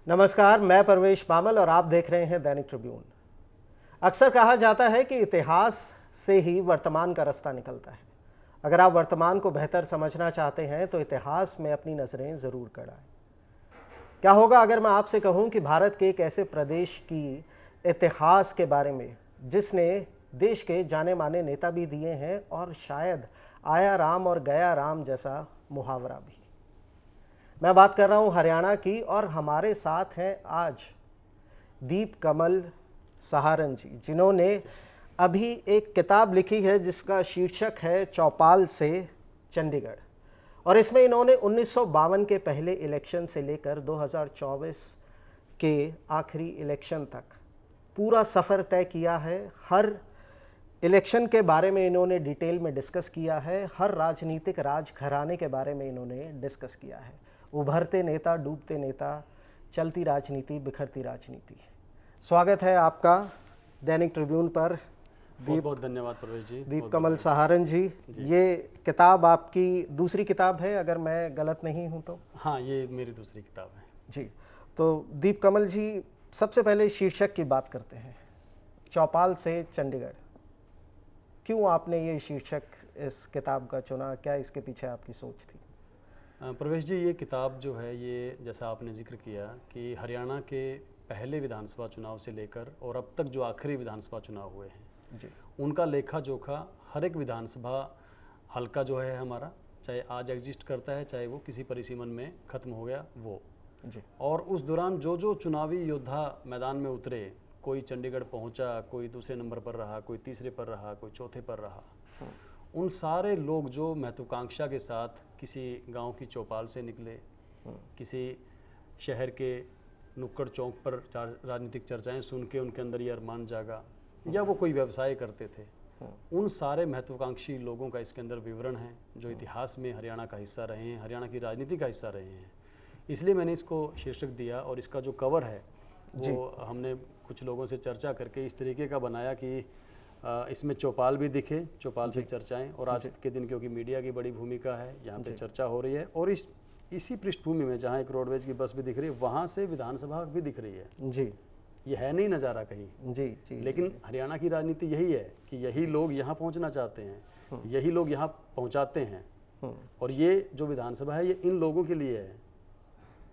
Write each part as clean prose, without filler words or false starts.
नमस्कार, मैं परवेश पामल और आप देख रहे हैं दैनिक ट्रिब्यून। अक्सर कहा जाता है कि इतिहास से ही वर्तमान का रास्ता निकलता है। अगर आप वर्तमान को बेहतर समझना चाहते हैं तो इतिहास में अपनी नज़रें ज़रूर गड़ाएं। क्या होगा अगर मैं आपसे कहूं कि भारत के एक ऐसे प्रदेश की इतिहास के बारे में जिसने देश के जाने माने नेता भी दिए हैं और शायद आया राम और गया राम जैसा मुहावरा भी। मैं बात कर रहा हूं हरियाणा की और हमारे साथ हैं आज दीप कमल सहारण जी, जिन्होंने अभी एक किताब लिखी है जिसका शीर्षक है चौपाल से चंडीगढ़। और इसमें इन्होंने 1952 के पहले इलेक्शन से लेकर 2024 के आखिरी इलेक्शन तक पूरा सफ़र तय किया है। हर इलेक्शन के बारे में इन्होंने डिटेल में डिस्कस किया है, हर राजनीतिक राजघराने के बारे में इन्होंने डिस्कस किया है। उभरते नेता, डूबते नेता, चलती राजनीति, बिखरती राजनीति। स्वागत है आपका दैनिक ट्रिब्यून पर। बहुत बहुत धन्यवाद प्रवेश जी। दीप कमल सहारण जी, ये किताब आपकी दूसरी किताब है अगर मैं गलत नहीं हूँ तो? हाँ, ये मेरी दूसरी किताब है जी। तो दीप कमल जी, सबसे पहले शीर्षक की बात करते हैं, चौपाल से चंडीगढ़। क्यों आपने ये शीर्षक इस किताब का चुना? क्या इसके पीछे आपकी सोच थी? प्रवेश जी, ये किताब जो है, ये जैसा आपने जिक्र किया कि हरियाणा के पहले विधानसभा चुनाव से लेकर और अब तक जो आखिरी विधानसभा चुनाव हुए हैं जी, उनका लेखा जोखा हर एक विधानसभा हल्का जो है हमारा, चाहे आज एग्जिस्ट करता है चाहे वो किसी परिसीमन में ख़त्म हो गया वो जी, और उस दौरान जो जो चुनावी योद्धा मैदान में उतरे, कोई चंडीगढ़ पहुंचा, कोई दूसरे नंबर पर रहा, कोई तीसरे पर रहा, कोई चौथे पर रहा, उन सारे लोग जो महत्वाकांक्षा के साथ किसी गांव की चौपाल से निकले, किसी शहर के नुक्कड़ चौक पर राजनीतिक चर्चाएं सुन के उनके अंदर ये अरमान जागा, या वो कोई व्यवसाय करते थे, उन सारे महत्वाकांक्षी लोगों का इसके अंदर विवरण है जो इतिहास में हरियाणा का हिस्सा रहे हैं, हरियाणा की राजनीति का हिस्सा रहे हैं। इसलिए मैंने इसको शीर्षक दिया और इसका जो कवर है वो हमने कुछ लोगों से चर्चा करके इस तरीके का बनाया कि इसमें चौपाल भी दिखे, चौपाल से चर्चाएं, और आज के दिन क्योंकि मीडिया की बड़ी भूमिका है, यहाँ पे चर्चा हो रही है, और इसी पृष्ठभूमि में जहाँ एक रोडवेज की बस भी दिख रही है वहाँ से विधानसभा भी दिख रही है। जी, ये है नहीं नज़ारा कहीं। जी, जी। लेकिन हरियाणा की राजनीति यही है कि यही लोग यहाँ पहुँचना चाहते हैं, यही लोग यहाँ पहुँचाते हैं, और ये जो विधानसभा है ये इन लोगों के लिए है,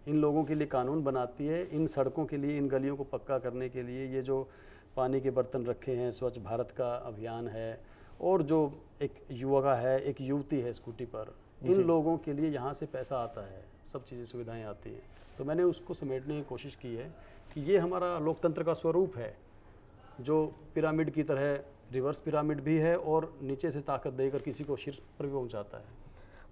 इन लोगों के लिए कानून बनाती है, इन सड़कों के लिए, इन गलियों को पक्का करने के लिए, ये जो पानी के बर्तन रखे हैं, स्वच्छ भारत का अभियान है, और जो एक युवा है, एक युवती है स्कूटी पर, इन लोगों के लिए यहाँ से पैसा आता है, सब चीज़ें सुविधाएं आती हैं। तो मैंने उसको समेटने की कोशिश की है कि ये हमारा लोकतंत्र का स्वरूप है, जो पिरामिड की तरह रिवर्स पिरामिड भी है और नीचे से ताकत देकर किसी को शीर्ष पर भी पहुँचाता है।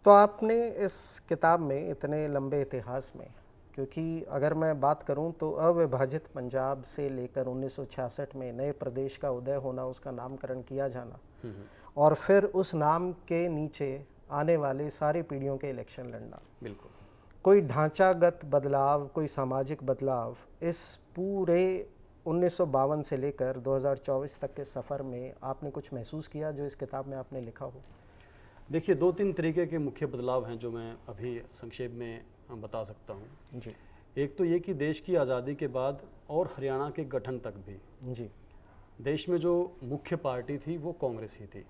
तो आपने इस किताब में इतने लंबे इतिहास में, क्योंकि अगर मैं बात करूं तो अविभाजित पंजाब से लेकर 1966 में नए प्रदेश का उदय होना, उसका नामकरण किया जाना, और फिर उस नाम के नीचे आने वाले सारी पीढ़ियों के इलेक्शन लड़ना, बिल्कुल कोई ढांचागत बदलाव, कोई सामाजिक बदलाव, इस पूरे 1952 से लेकर 2024 तक के सफ़र में आपने कुछ महसूस किया जो इस किताब में आपने लिखा हो? देखिए, दो तीन तरीके के मुख्य बदलाव हैं जो मैं अभी संक्षेप में बता सकता हूँ। जी, एक तो ये कि देश की आज़ादी के बाद और हरियाणा के गठन तक भी जी, देश में जो मुख्य पार्टी थी वो कांग्रेस ही थी।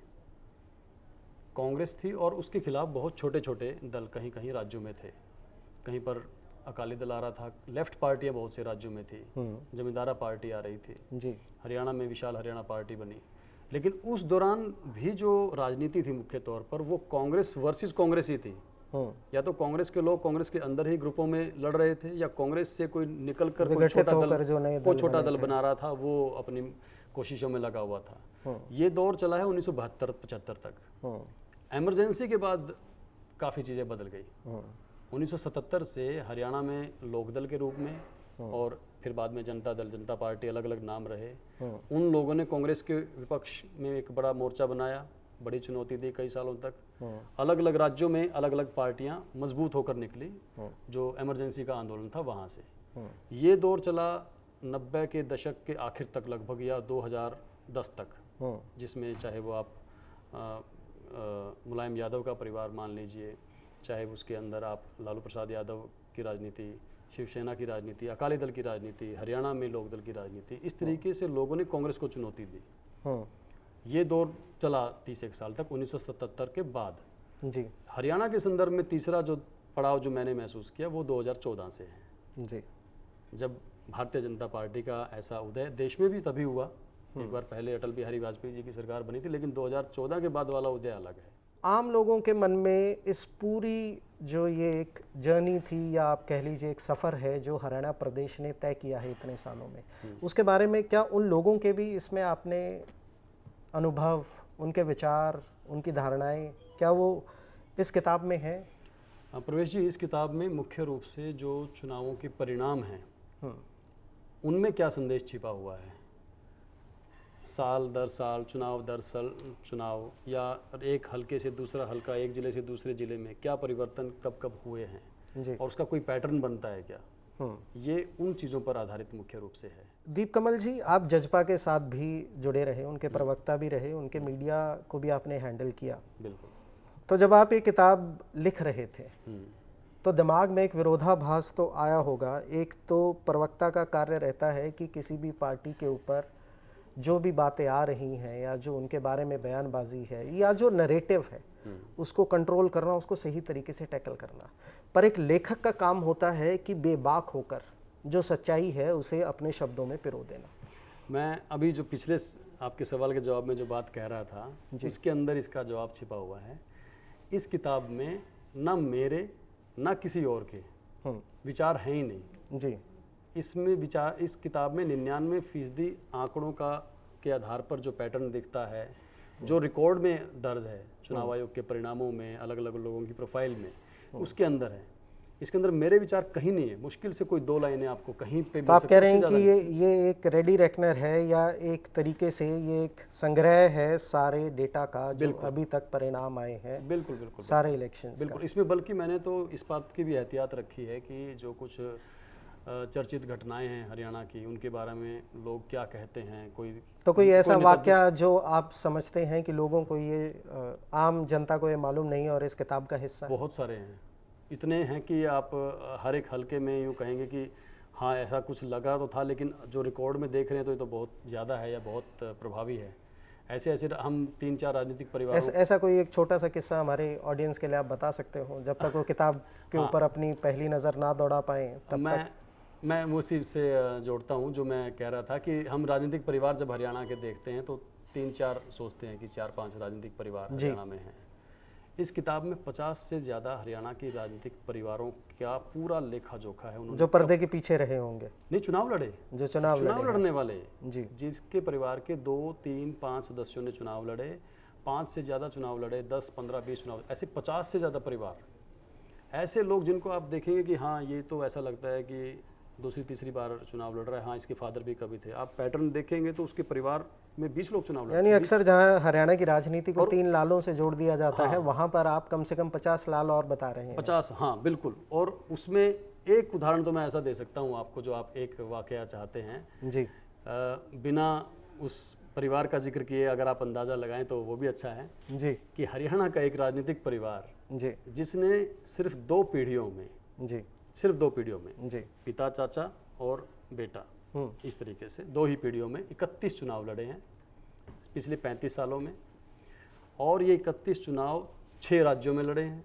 कांग्रेस थी और उसके खिलाफ बहुत छोटे छोटे दल कहीं कहीं राज्यों में थे। कहीं पर अकाली दल आ रहा था, लेफ्ट पार्टियाँ बहुत से राज्यों में थी, जमींदारा पार्टी आ रही थी, जी, हरियाणा में विशाल हरियाणा पार्टी बनी। लेकिन उस दौरान भी जो राजनीति थी मुख्य तौर पर वो कांग्रेस वर्सेस कांग्रेस ही थी। या तो कांग्रेस के लोग कांग्रेस के अंदर ही ग्रुपों में लड़ रहे थे, या कांग्रेस से कोई निकल कर कोई छोटा दल बना रहा था, वो अपनी कोशिशों में लगा हुआ था। ये दौर चला है 1972-75 तक। इमरजेंसी के बाद काफ़ी चीज़ें बदल गई। 1977 से हरियाणा में लोकदल के रूप में और फिर बाद में जनता दल, जनता पार्टी, अलग अलग नाम रहे। उन लोगों ने कांग्रेस के विपक्ष में एक बड़ा मोर्चा बनाया, बड़ी चुनौती दी कई सालों तक। अलग अलग राज्यों में अलग अलग पार्टियां मजबूत होकर निकली, जो इमरजेंसी का आंदोलन था वहाँ से। ये दौर चला 90 के दशक के आखिर तक लगभग, या 2010 तक, जिसमें चाहे वो आप मुलायम यादव का परिवार मान लीजिए, चाहे उसके अंदर आप लालू प्रसाद यादव की राजनीति, शिवसेना की राजनीति, अकाली दल की राजनीति, हरियाणा में लोक दल की राजनीति, इस तरीके से लोगों ने कांग्रेस को चुनौती दी। ये दौर चला 31 साल तक 1977 के बाद। जी। हरियाणा के संदर्भ में तीसरा जो पड़ाव जो मैंने महसूस किया वो 2014 से है। जी। जब भारतीय जनता पार्टी का ऐसा उदय देश में भी तभी हुआ, एक बार पहले अटल बिहारी वाजपेयी जी की सरकार बनी थी, लेकिन 2014 के बाद वाला उदय अलग है। आम लोगों के मन में इस पूरी जो ये एक जर्नी थी, या आप कह लीजिए एक सफ़र है जो हरियाणा प्रदेश ने तय किया है इतने सालों में, उसके बारे में क्या उन लोगों के भी इसमें आपने अनुभव, उनके विचार, उनकी धारणाएं, क्या वो इस किताब में है? प्रवेश जी, इस किताब में मुख्य रूप से जो चुनावों के परिणाम हैं उनमें क्या संदेश छिपा हुआ है, साल दर साल, चुनाव दर साल चुनाव, या एक हल्के से दूसरा हल्का, एक ज़िले से दूसरे ज़िले में क्या परिवर्तन कब कब हुए हैं जी। और उसका कोई पैटर्न बनता है क्या, ये उन चीज़ों पर आधारित मुख्य रूप से है। दीपकमल जी, आप जजपा के साथ भी जुड़े रहे, उनके प्रवक्ता भी रहे, उनके मीडिया को भी आपने हैंडल किया। बिल्कुल। तो जब आप ये किताब लिख रहे थे तो दिमाग में एक विरोधाभास तो आया होगा। एक तो प्रवक्ता का कार्य रहता है कि किसी भी पार्टी के ऊपर जो भी बातें आ रही हैं या जो उनके बारे में बयानबाजी है या जो नरेटिव है उसको कंट्रोल करना, उसको सही तरीके से टैकल करना। पर एक लेखक का काम होता है कि बेबाक होकर जो सच्चाई है उसे अपने शब्दों में पिरो देना। मैं अभी जो पिछले आपके सवाल के जवाब में जो बात कह रहा था उसके अंदर इसका जवाब छिपा हुआ है। इस किताब में ना मेरे ना किसी और के विचार हैं ही नहीं जी। इसमें विचार, इस किताब में 99% आंकड़ों का के आधार पर जो पैटर्न दिखता है, जो रिकॉर्ड में दर्ज है चुनाव आयोग के परिणामों में, अलग अलग लोगों की प्रोफाइल में, उसके अंदर है। इसके अंदर मेरे विचार कहीं नहीं है, मुश्किल से कोई 2 लाइनें आपको कहीं पे। तो आप कह रहे हैं कि ये एक रेडी रेकनर है या एक तरीके से ये एक संग्रह है सारे डेटा का जो अभी तक परिणाम आए हैं। बिल्कुल बिल्कुल सारे इलेक्शंस। बिल्कुल। इसमें बल्कि मैंने तो इस बात की भी एहतियात रखी है कि जो कुछ चर्चित घटनाएं हैं हरियाणा की, उनके बारे में लोग क्या कहते हैं, कोई ऐसा वाकया जो आप समझते हैं कि लोगों को ये आम जनता को ये मालूम नहीं है और इस किताब का हिस्सा है? बहुत सारे हैं, इतने हैं कि आप हर एक हल्के में यूँ कहेंगे कि हाँ ऐसा कुछ लगा तो था, लेकिन जो रिकॉर्ड में देख रहे हैं तो ये तो बहुत ज़्यादा है या बहुत प्रभावी है। ऐसे ऐसे हम 3-4 राजनीतिक परिवार। ऐसा कोई एक छोटा सा किस्सा हमारे ऑडियंस के लिए आप बता सकते हो, जब तक वो किताब के ऊपर अपनी पहली नज़र ना दौड़ा पाए तब तक? मैं उसी से जोड़ता हूँ जो मैं कह रहा था कि हम राजनीतिक परिवार जब हरियाणा के देखते हैं तो 3-4 सोचते हैं कि 4-5 राजनीतिक परिवार हरियाणा में हैं। इस किताब में 50 से ज़्यादा हरियाणा के राजनीतिक परिवारों का पूरा लेखा जोखा है। उन्होंने जो पर्दे के पीछे रहे होंगे, नहीं चुनाव लड़े, जो चुनाव लड़ने वाले जी, जिसके परिवार के 2, 3, 5 सदस्यों ने चुनाव लड़े, 5 से ज़्यादा चुनाव लड़े, 10, 15, 20 चुनाव, ऐसे 50 से ज़्यादा परिवार, ऐसे लोग जिनको आप देखेंगे कि हाँ ये तो ऐसा लगता है कि दूसरी तीसरी बार चुनाव लड़ रहा है। हाँ इसके फादर भी कभी थे। आप पैटर्न देखेंगे तो उसके परिवार में 20 लोग चुनाव लड़ रहे हैं। यानी अक्सर जहाँ हरियाणा की राजनीति को 3 लालों से जोड़ दिया जाता है, वहाँ पर आप कम से कम 50 लाल और बता रहे हैं। 50, हाँ बिल्कुल। और उसमें एक उदाहरण तो मैं ऐसा दे सकता हूँ आपको, जो आप एक वाकया चाहते हैं जी, बिना उस परिवार का जिक्र किए अगर आप अंदाज़ा लगाएं तो वो भी अच्छा है जी, कि हरियाणा का एक राजनीतिक परिवार जी, जिसने सिर्फ 2 पीढ़ियों में, जी, सिर्फ 2 पीढ़ियों में, जी, पिता चाचा और बेटा, इस तरीके से 2 ही पीढ़ियों में 31 चुनाव लड़े हैं पिछले 35 सालों में। और ये 31 चुनाव 6 राज्यों में लड़े हैं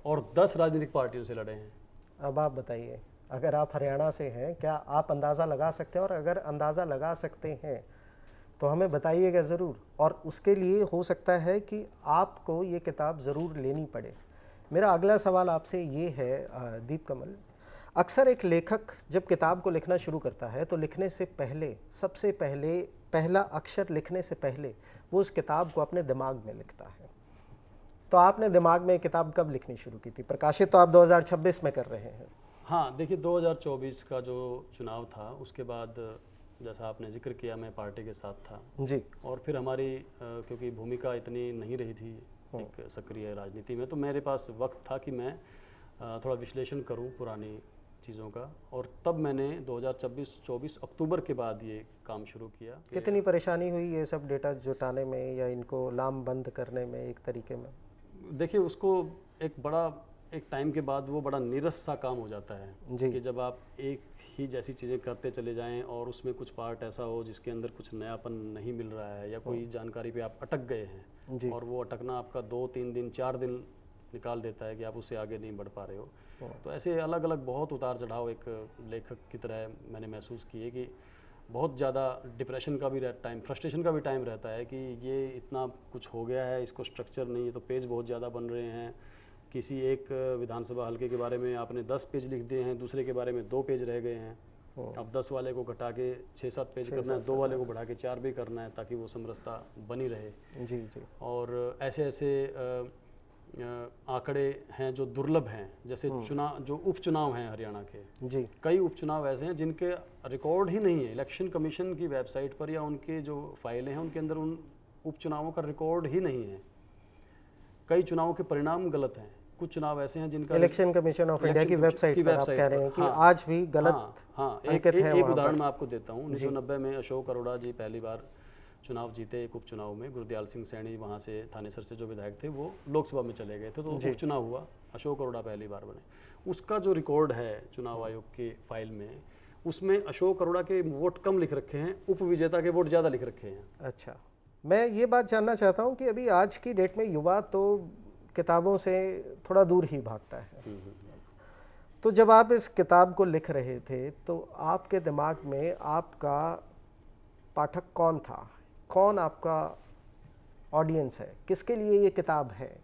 और 10 राजनीतिक पार्टियों से लड़े हैं। अब आप बताइए, अगर आप हरियाणा से हैं, क्या आप अंदाज़ा लगा सकते हैं? और अगर अंदाज़ा लगा सकते हैं तो हमें बताइएगा ज़रूर, और उसके लिए हो सकता है कि आपको ये किताब ज़रूर लेनी पड़े। मेरा अगला सवाल आपसे ये है दीपकमल, अक्सर एक लेखक जब किताब को लिखना शुरू करता है तो लिखने से पहले, सबसे पहले पहला अक्षर लिखने से पहले वो उस किताब को अपने दिमाग में लिखता है। तो आपने दिमाग में किताब कब लिखनी शुरू की थी? प्रकाशित तो आप 2026 में कर रहे हैं। हाँ देखिए, 2024 का जो चुनाव था उसके बाद जैसा आपने जिक्र किया मैं पार्टी के साथ था जी, और फिर हमारी क्योंकि भूमिका इतनी नहीं रही थी एक सक्रिय राजनीति में, तो मेरे पास वक्त था कि मैं थोड़ा विश्लेषण करूं पुरानी चीज़ों का, और तब मैंने 2024 अक्टूबर के बाद ये काम शुरू किया। कितनी परेशानी हुई ये सब डेटा जुटाने में या इनको लामबंद करने में एक तरीके में? देखिए, उसको एक बड़ा एक टाइम के बाद वो बड़ा नीरस सा काम हो जाता है जी। कि जब आप एक ही जैसी चीज़ें करते चले जाएं और उसमें कुछ पार्ट ऐसा हो जिसके अंदर कुछ नयापन नहीं मिल रहा है या कोई जानकारी पे आप अटक गए हैं जी। और वो अटकना आपका 2-3 दिन 4 दिन निकाल देता है कि आप उससे आगे नहीं बढ़ पा रहे हो। तो ऐसे अलग अलग बहुत उतार चढ़ाव एक लेखक की तरह मैंने महसूस किए कि बहुत ज़्यादा डिप्रेशन का भी टाइम, फ्रस्ट्रेशन का भी टाइम रहता है कि ये इतना कुछ हो गया है, इसको स्ट्रक्चर नहीं है, तो पेज बहुत ज़्यादा बन रहे हैं। किसी एक विधानसभा हल्के के बारे में आपने 10 पेज लिख दिए हैं, दूसरे के बारे में 2 पेज रह गए हैं। अब 10 वाले को घटा के 6-7 पेज करना है, 2 वाले को बढ़ा के 4 भी करना है ताकि वो समरसता बनी रहे। जी जी। और ऐसे ऐसे आंकड़े हैं जो दुर्लभ हैं, जैसे चुनाव, जो उपचुनाव हैं हरियाणा के, जी। कई उपचुनाव ऐसे हैं जिनके रिकॉर्ड ही नहीं है इलेक्शन कमीशन की वेबसाइट पर या उनके जो फाइलें हैं उनके अंदर उन उपचुनावों का रिकॉर्ड ही नहीं है। कई चुनावों के परिणाम गलत हैं, कुछ चुनाव ऐसे हैं जिनका इलेक्शन कमीशन ऑफ इंडिया की वेबसाइट पर आप कह रहे हैं कि आज भी गलत एक उदाहरण मैं आपको देता हूँ। 1990 में अशोक अरोड़ा जी पहली बार चुनाव जीते एक उपचुनाव में। गुरदयाल सिंह सैनी वहाँ से थानेसर से जो विधायक थे वो लोकसभा में चले गए थे, तो उपचुनाव हुआ, अशोक अरोड़ा पहली बार बने। उसका जो रिकॉर्ड है चुनाव आयोग की फाइल में, उसमें अशोक अरोड़ा के वोट कम लिख रखे हैं, उप विजेता के वोट ज़्यादा लिख रखे हैं। अच्छा, मैं ये बात जानना चाहता हूँ कि अभी आज की डेट में युवा तो किताबों से थोड़ा दूर ही भागता है, तो जब आप इस किताब को लिख रहे थे तो आपके दिमाग में आपका पाठक कौन था, कौन आपका ऑडियंस है, किसके लिए ये किताब है,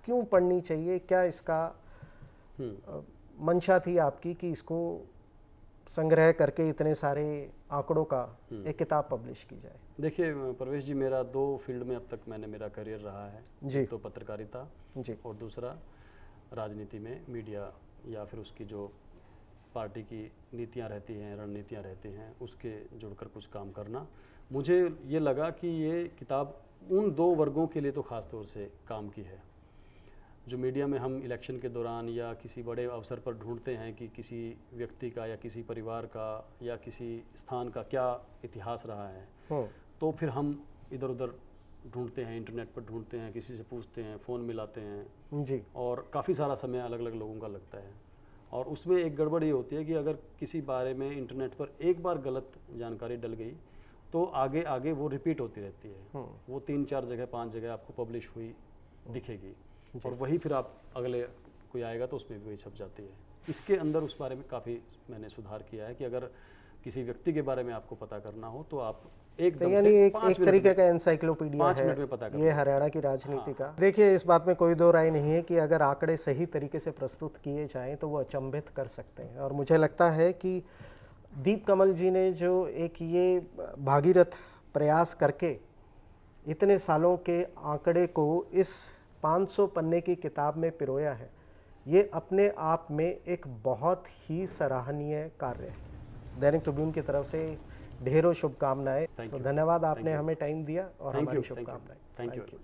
क्यों पढ़नी चाहिए, क्या इसका मंशा थी आपकी कि इसको संग्रह करके इतने सारे आंकड़ों का एक किताब पब्लिश की जाए? देखिए प्रवेश जी, मेरा 2 फील्ड में अब तक मेरा करियर रहा है जी। तो पत्रकारिता जी। और दूसरा राजनीति में मीडिया या फिर उसकी जो पार्टी की नीतियां रहती हैं, रणनीतियां रहती हैं, उसके जुड़कर कुछ काम करना। मुझे ये लगा कि ये किताब उन 2 वर्गों के लिए तो ख़ास तौर से काम की है जो मीडिया में हम इलेक्शन के दौरान या किसी बड़े अवसर पर ढूंढते हैं कि किसी व्यक्ति का या किसी परिवार का या किसी स्थान का क्या इतिहास रहा है, तो फिर हम इधर उधर ढूंढते हैं, इंटरनेट पर ढूंढते हैं, किसी से पूछते हैं, फ़ोन मिलाते हैं जी। और काफ़ी सारा समय अलग अलग लोगों का लगता है। और उसमें एक गड़बड़ ये होती है कि अगर किसी बारे में इंटरनेट पर एक बार गलत जानकारी डल गई तो आगे आगे वो रिपीट होती रहती है, वो 3-4 जगह 5 जगह आपको पब्लिश हुई दिखेगी और वही फिर आप अगले कोई आएगा तो उसमें भी वही छप जाती है। इसके अंदर उस बारे में काफ़ी मैंने सुधार किया है कि अगर किसी व्यक्ति के बारे में आपको पता करना हो तो आप एकदम यानी से एक तरीके का एनसाइक्लोपीडिया 5 है मिनट में पता कर ये हरियाणा की राजनीति का। देखिए, इस बात में कोई दो राय नहीं है कि अगर आंकड़े सही तरीके से प्रस्तुत किए जाएं तो वो अचंभित कर सकते हैं, और मुझे लगता है कि दीप कमल जी ने जो एक ये भागीरथ प्रयास करके इतने सालों के आंकड़े को इस 500 पन्ने की किताब में पिरोया है, ये अपने आप में एक बहुत ही सराहनीय कार्य है। दैनिक ट्रिब्यून की तरफ से ढेरों शुभकामनाएं। धन्यवाद, आपने हमें टाइम दिया और हमारी शुभकामनाएं। Thank you.